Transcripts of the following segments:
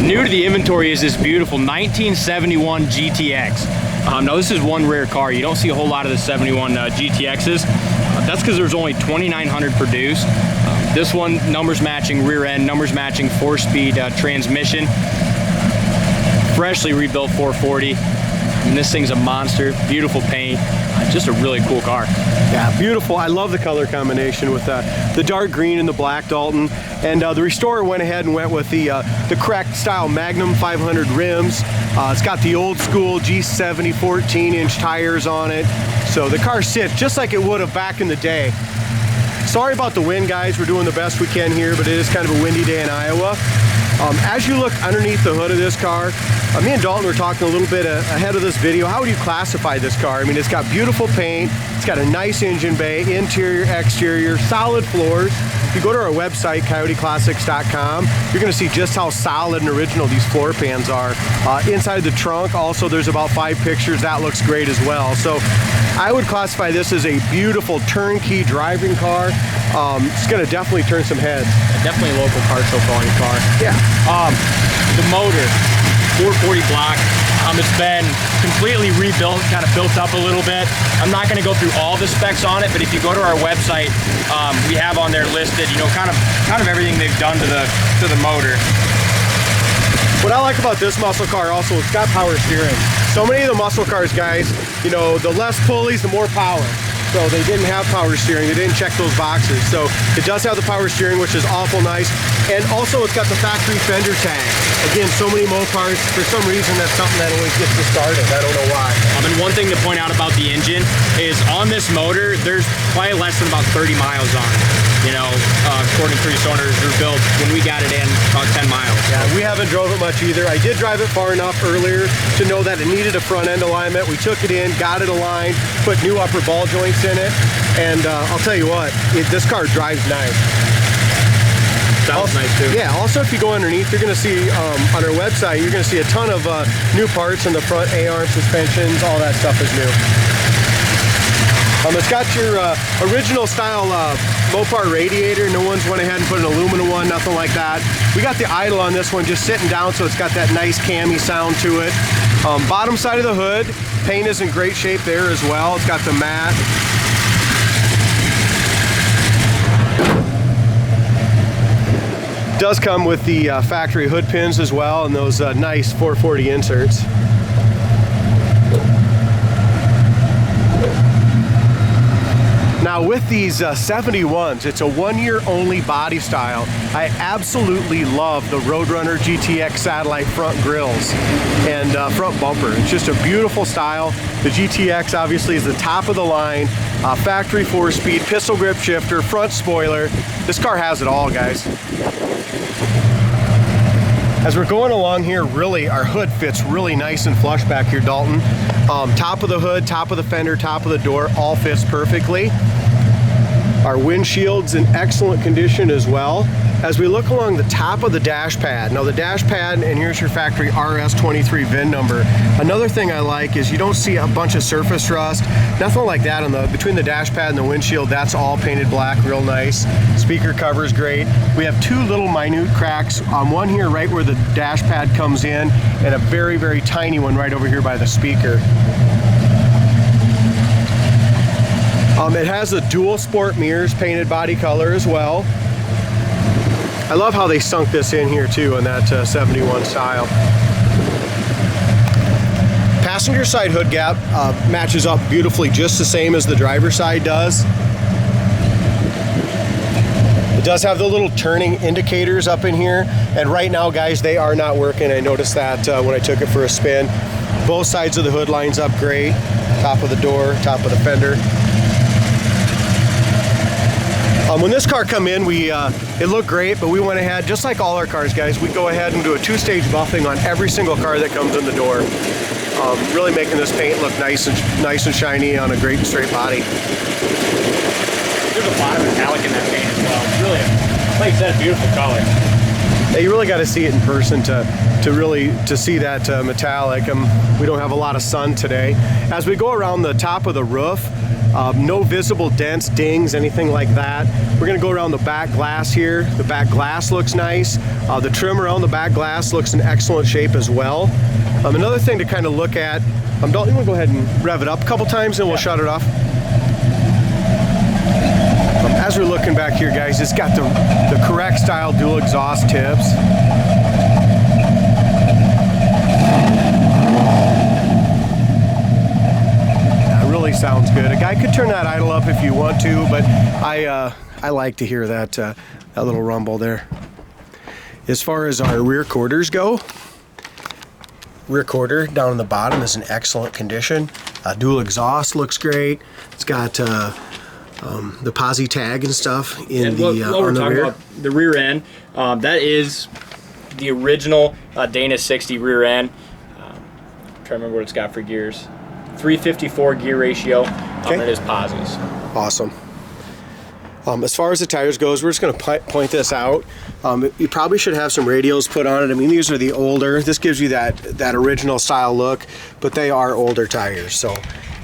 New to the inventory is this beautiful 1971 GTX. Now this is one rare car. You don't see a whole lot of the 71 GTXs. That's because there's only 2,900 produced. This one, numbers matching rear end, numbers matching 4-speed transmission. Freshly rebuilt 440. And this thing's a monster, beautiful paint, just a really cool car. Yeah, beautiful. I love the color combination with the dark green and the black, Dalton. And the restorer went ahead and went with the correct style Magnum 500 rims. It's got the old school G70 14-inch tires on it. So the car sits just like it would have back in the day. Sorry about the wind, guys. We're doing the best we can here, but it is kind of a windy day in Iowa. As you look underneath the hood of this car, me and Dalton were talking a little bit ahead of this video. How would you classify this car? I mean, it's got beautiful paint, it's got a nice engine bay, interior, exterior, solid floors. If you go to our website, CoyoteClassics.com, you're going to see just how solid and original these floor pans are. Inside the trunk, also, there's about 5 pictures. That looks great as well. So I would classify this as a beautiful turnkey driving car. It's going to definitely turn some heads. Definitely a local car show quality car. Yeah. The motor, 440 block. It's been completely rebuilt, kind of built up a little bit. I'm not going to go through all the specs on it, but if you go to our website, we have on there listed, you know, kind of everything they've done to the motor. What I like about this muscle car also, it's got power steering. So many of the muscle cars, guys, you know, the less pulleys, the more power. So they didn't have power steering. They didn't check those boxes. So it does have the power steering, which is awful nice. And also it's got the factory fender tag. Again, so many Mopars, for some reason, that's something that always gets discarded. I don't know why. And one thing to point out about the engine is on this motor, there's probably less than about 30 miles on it. You know, according to previous owners who built, when we got it in, about 10 miles. Yeah, we haven't drove it much either. I did drive it far enough earlier to know that it needed a front end alignment. We took it in, got it aligned, put new upper ball joints in it, and I'll tell you what, this car drives nice. Sounds nice too. Yeah, also if you go underneath, you're going to see, on our website, you're going to see a ton of new parts in the front, A-arm suspensions, all that stuff is new. It's got your original style Mopar radiator. No one's went ahead and put an aluminum one, nothing like that. We got the idle on this one just sitting down, so it's got that nice cammy sound to it. Bottom side of the hood, paint is in great shape there as well. It's got the matte. Does come with the factory hood pins as well, and those nice 440 inserts. Now with these 71s, it's a 1-year only body style. I absolutely love the Roadrunner GTX satellite front grills and front bumper. It's just a beautiful style. The GTX obviously is the top of the line, factory 4-speed, pistol grip shifter, front spoiler. This car has it all, guys. As we're going along here, really, our hood fits really nice and flush back here, Dalton. Top of the hood, top of the fender, top of the door, all fits perfectly. Our windshield's in excellent condition as well. As we look along the top of the dash pad, now the dash pad, and here's your factory RS23 VIN number. Another thing I like is you don't see a bunch of surface rust, nothing like that on between the dash pad and the windshield. That's all painted black, real nice. Speaker cover's great. We have 2 little minute cracks, one here right where the dash pad comes in, and a very, very tiny one right over here by the speaker. It has the dual sport mirrors, painted body color as well. I love how they sunk this in here too on that 71 style. Passenger side hood gap matches up beautifully, just the same as the driver's side does. It does have the little turning indicators up in here, and right now, guys, they are not working. I noticed that when I took it for a spin. Both sides of the hood lines up great. Top of the door, top of the fender. When this car come in, it looked great, but we went ahead, just like all our cars, guys, we go ahead and do a 2-stage buffing on every single car that comes in the door. Really making this paint look nice and shiny on a great straight body. There's a lot of metallic in that paint as well. Really, like you said, a beautiful color. Yeah, you really got to see it in person to see that metallic. We don't have a lot of sun today. As we go around the top of the roof, No visible dents, dings, anything like that. We're gonna go around the back glass here. The back glass looks nice. The trim around the back glass looks in excellent shape as well. Another thing to kind of look at, Dalton, you wanna go ahead and rev it up a couple times and we'll shut it off? As we're looking back here, guys, it's got the correct style dual exhaust tips. That really sounds good. A guy could turn that idle up if you want to, but I like to hear that little rumble there. As far as our rear quarters go, rear quarter down in the bottom is in excellent condition. Dual exhaust looks great. It's got the posi tag and stuff in what we're talking about, the rear end, that is the original Dana 60 rear end. I'm trying to remember what it's got for gears. 354 gear ratio, and it is posis. Awesome. As far as the tires goes, we're just going to point this out. You probably should have some radials put on it. I mean, these are the older. This gives you that original style look, but they are older tires. So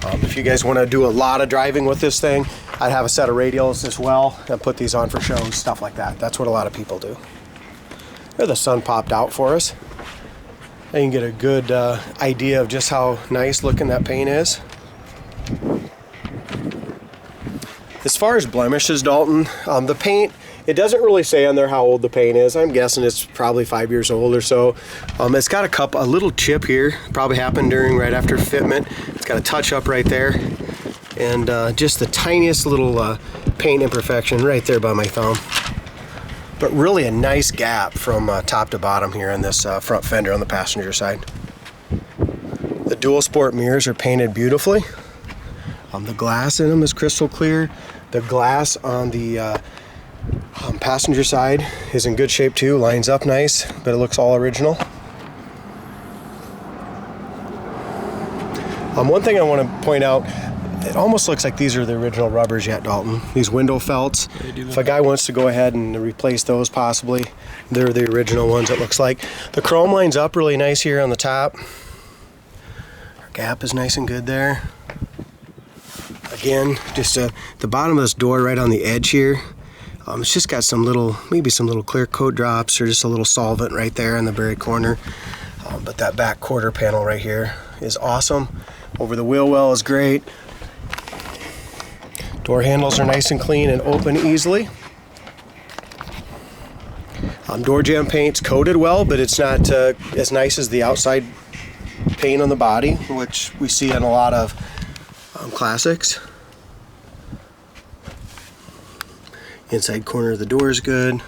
if you guys want to do a lot of driving with this thing, I'd have a set of radials as well and put these on for shows, stuff like that. That's what a lot of people do. There, the sun popped out for us. And you can get a good idea of just how nice looking that paint is. As far as blemishes, Dalton, the paint, it doesn't really say on there how old the paint is. I'm guessing it's probably 5 years old or so. It's got a little chip here, probably happened right after fitment. It's got a touch up right there. And just the tiniest little paint imperfection right there by my thumb. But really a nice gap from top to bottom here on this front fender on the passenger side. The dual sport mirrors are painted beautifully. The glass in them is crystal clear. The glass on the passenger side is in good shape too, lines up nice, but it looks all original. One thing I want to point out, it almost looks like these are the original rubbers yet, Dalton. These window felts. If a guy wants to go ahead and replace those possibly, they're the original ones, it looks like. The chrome lines up really nice here on the top. Our gap is nice and good there. Again, just the bottom of this door right on the edge here, it's just got maybe some little clear coat drops or just a little solvent right there in the very corner. But that back quarter panel right here is awesome. Over the wheel well is great. Door handles are nice and clean and open easily. Door jamb paint's coated well, but it's not as nice as the outside paint on the body, which we see in a lot of classics. Inside corner of the door is good.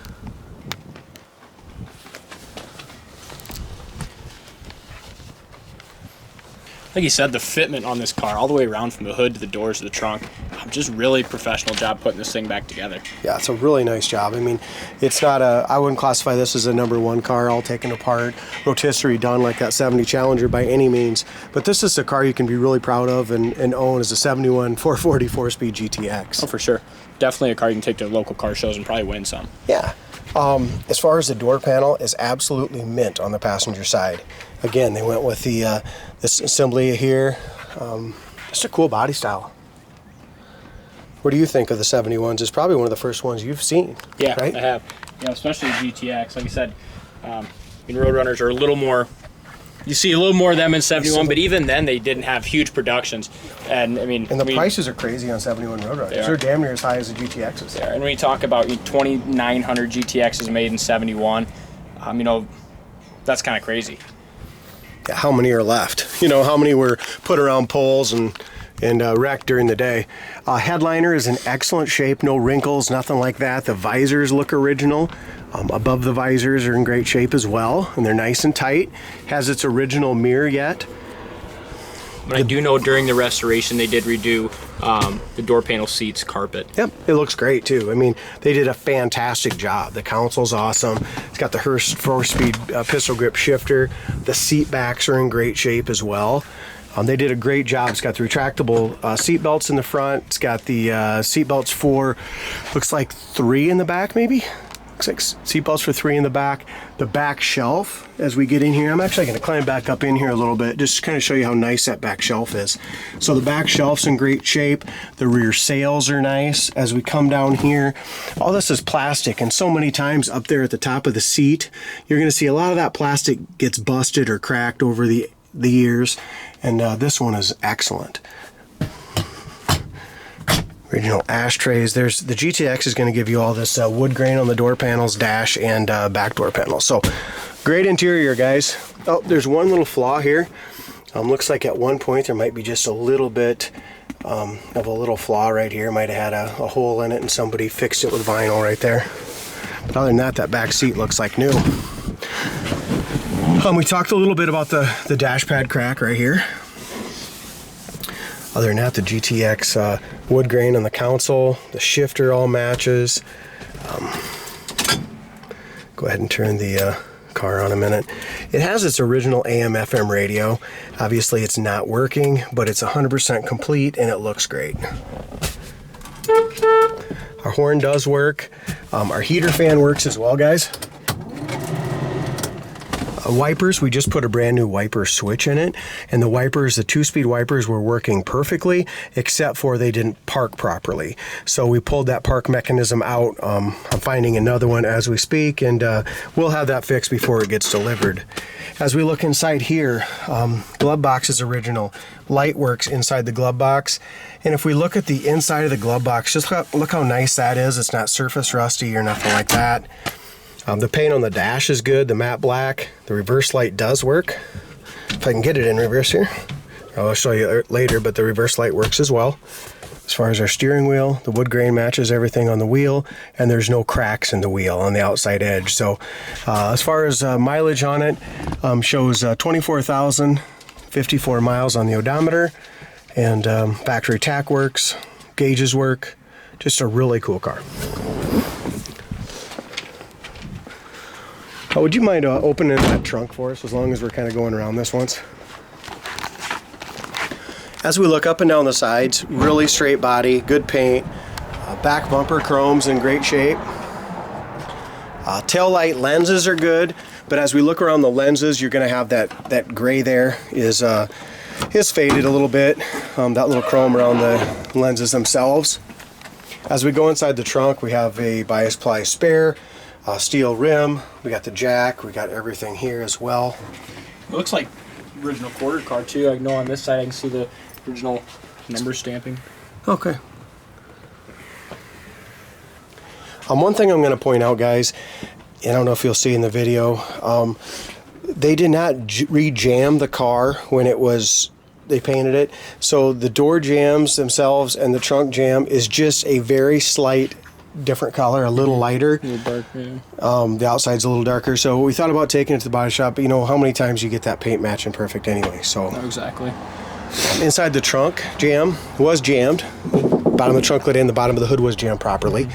Like you said, the fitment on this car, all the way around from the hood to the doors to the trunk, just really professional job putting this thing back together. Yeah, it's a really nice job. I mean, it's not I wouldn't classify this as a #1 car, all taken apart, rotisserie done like that 70 Challenger by any means. But this is a car you can be really proud of and own as a 71 440 4-speed GTX. Oh, for sure. Definitely a car you can take to local car shows and probably win some. Yeah. As far as the door panel, is absolutely mint on the passenger side. Again, they went with this assembly here. Just a cool body style. What do you think of the 71s? It's probably one of the first ones you've seen. Yeah, right? I have. Yeah, especially the GTX. Like I said, Roadrunners are a little more. You see a little more of them in 71, but even then they didn't have huge productions. And I mean, the prices are crazy on 71 Roadrunners. They're damn near as high as the GTXs. Yeah, and when you talk about 2,900 GTXs made in 71, that's kind of crazy. Yeah, how many are left? How many were put around poles and wrecked during the day? Headliner is in excellent shape, no wrinkles, nothing like that. The visors look original. Above the visors are in great shape as well, and they're nice and tight. Has its original mirror yet. But I do know during the restoration they did redo the door panel seats carpet. Yep, it looks great too. I mean, they did a fantastic job. The console's awesome. It's got the Hurst 4-speed pistol grip shifter. The seat backs are in great shape as well. They did a great job. It's got the retractable seat belts in the front. It's got the seat belts for, looks like 3 in the back maybe? Looks like seatbelts for 3 in the back. The back shelf, as we get in here, I'm actually going to climb back up in here a little bit, just to kind of show you how nice that back shelf is. So the back shelf's in great shape. The rear sails are nice. As we come down here, all this is plastic, and so many times up there at the top of the seat, you're going to see a lot of that plastic gets busted or cracked over the years, and this one is excellent. Original ashtrays. There's the GTX is going to give you all this wood grain on the door panels, dash, and back door panels. So great interior, guys. Oh, there's one little flaw here. Looks like at one point there might be just a little bit of a little flaw right here. Might have had a hole in it and somebody fixed it with vinyl right there. But other than that, that back seat looks like new. We talked a little bit about the dash pad crack right here. Other than that, the GTX wood grain on the console, the shifter all matches. Go ahead and turn the car on a minute. It has its original AM/FM radio. Obviously it's not working, but it's 100% complete and it looks great. Our horn does work. Our heater fan works as well, guys. Wipers, we just put a brand new wiper switch in it, and the wipers, the 2-speed wipers, were working perfectly, except for they didn't park properly. So we pulled that park mechanism out. I'm finding another one as we speak, and we'll have that fixed before it gets delivered. As we look inside here, glove box is original. Light works inside the glove box, and if we look at the inside of the glove box, just look how nice that is. It's not surface rusty or nothing like that. The paint on the dash is good, the matte black. The reverse light does work. If I can get it in reverse here. I'll show you later, but the reverse light works as well. As far as our steering wheel, the wood grain matches everything on the wheel, and there's no cracks in the wheel on the outside edge. So as far as mileage on it, shows 24,054 miles on the odometer, and factory tack works, gauges work. Just a really cool car. Would you mind opening that trunk for us, as long as we're kind of going around this once? As we look up and down the sides, really straight body, good paint, back bumper chrome's in great shape. Tail light lenses are good, but as we look around the lenses, you're going to have that gray there is faded a little bit, that little chrome around the lenses themselves. As we go inside the trunk, we have a bias ply spare, steel rim, we got the jack, we got everything here as well. It looks like original quarter car too. I know on this side I can see the original number stamping. Okay. One thing I'm going to point out, guys, and I don't know if you'll see in the video, they did not re-jam the car when they painted it. So the door jams themselves and the trunk jam is just a very slight different color, a little lighter. A little dark, yeah. The outside's a little darker. So we thought about taking it to the body shop, but you know how many times you get that paint matching perfect anyway. So exactly. Inside the trunk, jam was jammed. Bottom of the trunk lid in, the bottom of the hood was jammed properly.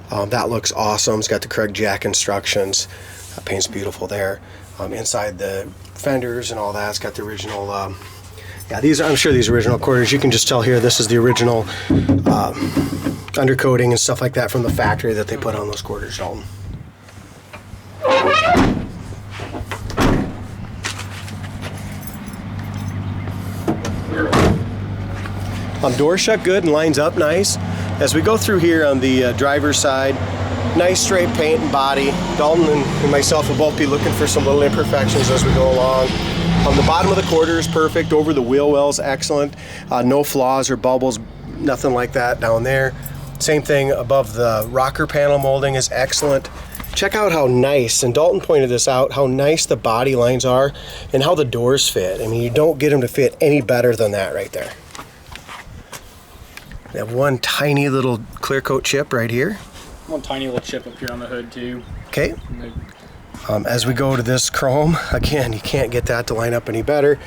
That looks awesome. It's got the correct jack instructions. That paint's beautiful there. Inside the fenders and all that, it's got the original. Yeah, I'm sure these are original quarters. You can just tell here this is the original undercoating and stuff like that from the factory that they put on those quarters, Dalton. Door shut good and lines up nice. As we go through here on the driver's side, nice straight paint and body. Dalton and myself will both be looking for some little imperfections as we go along. On the bottom of the quarter is perfect. Over the wheel wells, excellent. No flaws or bubbles, nothing like that down there. Same thing above the rocker panel molding is excellent. Check out how nice, and Dalton pointed this out, how nice the body lines are and how the doors fit. I mean, you don't get them to fit any better than that right there. We have one tiny little clear coat chip right here. One tiny little chip up here on the hood too. Okay. As we go to this chrome, again, you can't get that to line up any better.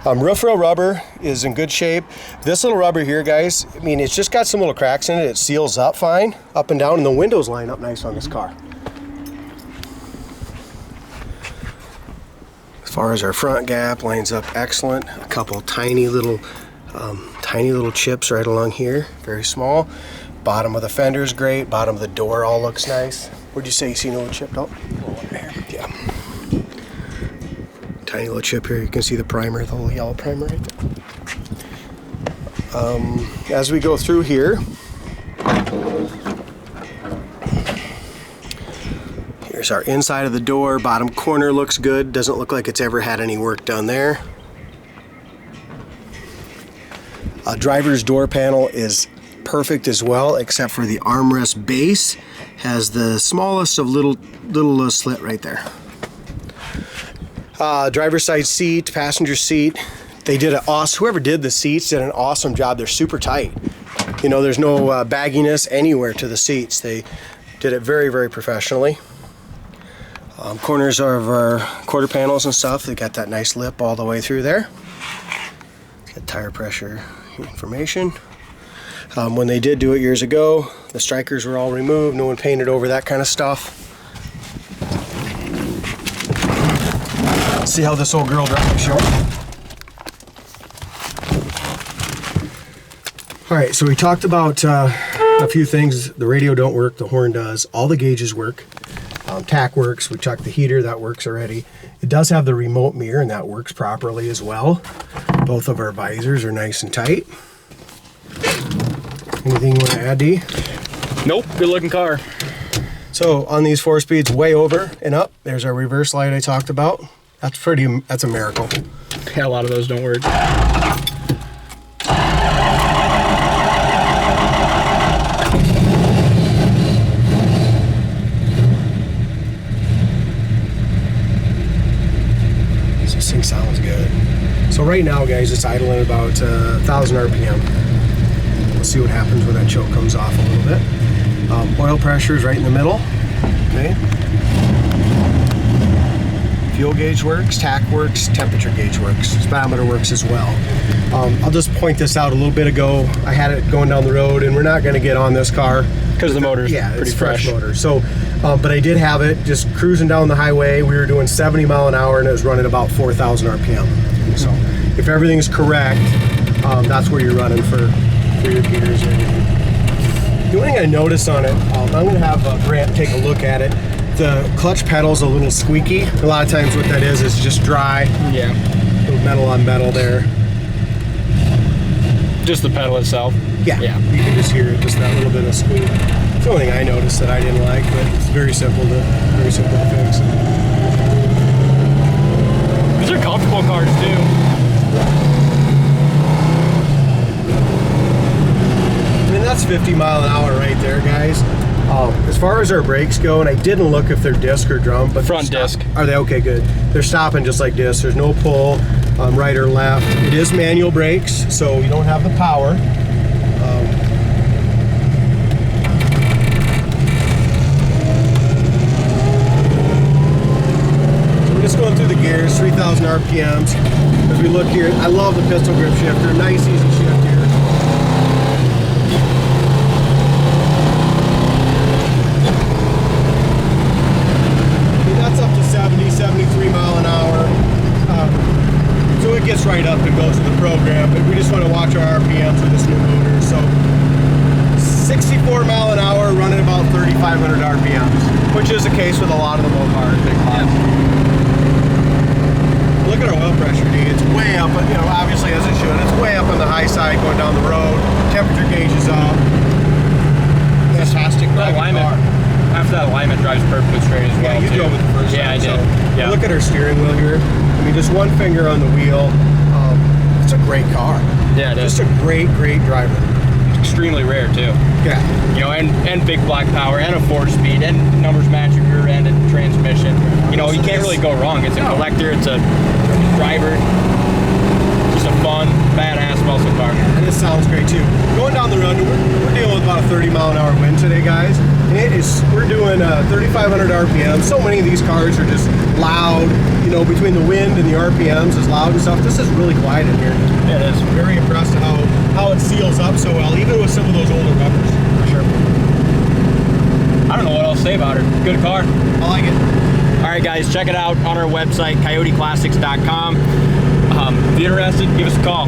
Roof rail rubber is in good shape. This little rubber here, guys, I mean, it's just got some little cracks in it. It seals up fine, up and down, and the windows line up nice on this car. As far as our front gap, lines up excellent. A couple tiny little chips right along here, very small. Bottom of the fender is great. Bottom of the door all looks nice. Would you say you seen a little chipped up? Yeah. Tiny little chip here. You can see the primer, the little yellow primer right there. As we go through here, here's our inside of the door. Bottom corner looks good. Doesn't look like it's ever had any work done there. Driver's door panel is perfect as well, except for the armrest base has the smallest of little slit right there. Driver's side seat, passenger seat. They did whoever did the seats did an awesome job. They're super tight. You know, there's no bagginess anywhere to the seats. They did it very, very professionally. Corners of our quarter panels and stuff. They got that nice lip all the way through there. Got tire pressure information. When they did do it years ago, the strikers were all removed. No one painted over that kind of stuff. Let's see how this old girl drives. Show. All right, so we talked about a few things. The radio don't work, the horn does. All the gauges work. Tack works. We checked the heater, that works already. It does have the remote mirror, and that works properly as well. Both of our visors are nice and tight. Anything you want to add, D? Nope, good looking car. So on these 4-speeds, way over and up, there's our reverse light I talked about. That's a miracle. Yeah, a lot of those don't work. This thing sounds good. So right now, guys, it's idling about 1,000 RPM. We'll see what happens when that choke comes off a little bit. Oil pressure is right in the middle. Okay. Fuel gauge works, tack works, temperature gauge works, speedometer works as well. I'll just point this out. A little bit ago, I had it going down the road, and we're not going to get on this car because the motor's pretty fresh motor. So, but I did have it just cruising down the highway. We were doing 70 mile an hour, and it was running about 4,000 RPM. So, if everything's correct, that's where you're running for your gears and everything. The only thing I noticed on it, I'm going to have Grant take a look at it. The clutch pedal's a little squeaky. A lot of times what that is just dry. Yeah. Little metal on metal there. Just the pedal itself? Yeah. You can just hear it, just that little bit of squeak. It's the only thing I noticed that I didn't like, but it's very simple to fix. These are comfortable cars too. I mean, that's 50 mile an hour right there, guys. As far as our brakes go, and I didn't look if they're disc or drum, but front disc. Are they okay? Good. They're stopping just like this. There's no pull, right or left. It is manual brakes, so you don't have the power. So we're just going through the gears, 3,000 RPMs. As we look here, I love the pistol grip shifter. Nice, easy shift here. That's up to 70, 73 mile an hour. So it gets right up and goes to the program, but we just want to watch our RPMs with this new motor. So 64 mile an hour running about 3,500 RPMs, which is the case with a lot of the Mopars, big cars. Look at our oil pressure, D. It's way up, you know, obviously as it should. It's way up on the high side going down the road. Temperature gauge is up. Fantastic driving car. After that alignment drives perfectly straight as well. Yeah, you drove it the first time. Yeah, I did. So look at our steering wheel here. I mean, just one finger on the wheel. It's a great car. Yeah, it is. Just a great driver. Extremely rare too. Yeah. You know, and big block power and a 4-speed and numbers match your rear end and transmission. You know, you can't really go wrong. It's a collector. It's a driver. Just a fun, badass muscle car. And it sounds great too. Going down the road, we're dealing with about a 30 mile an hour wind today, guys. And we're doing 3,500 RPM. So many of these cars are just loud. You know, between the wind and the RPMs is loud and stuff. This is really quiet in here. Yeah, it is. Very impressed at how it seals up so well, even with some of those older rubbers. For sure. I don't know what else to say about her. Good car. I like it. All right, guys, check it out on our website, coyoteclassics.com. If you're interested, give us a call.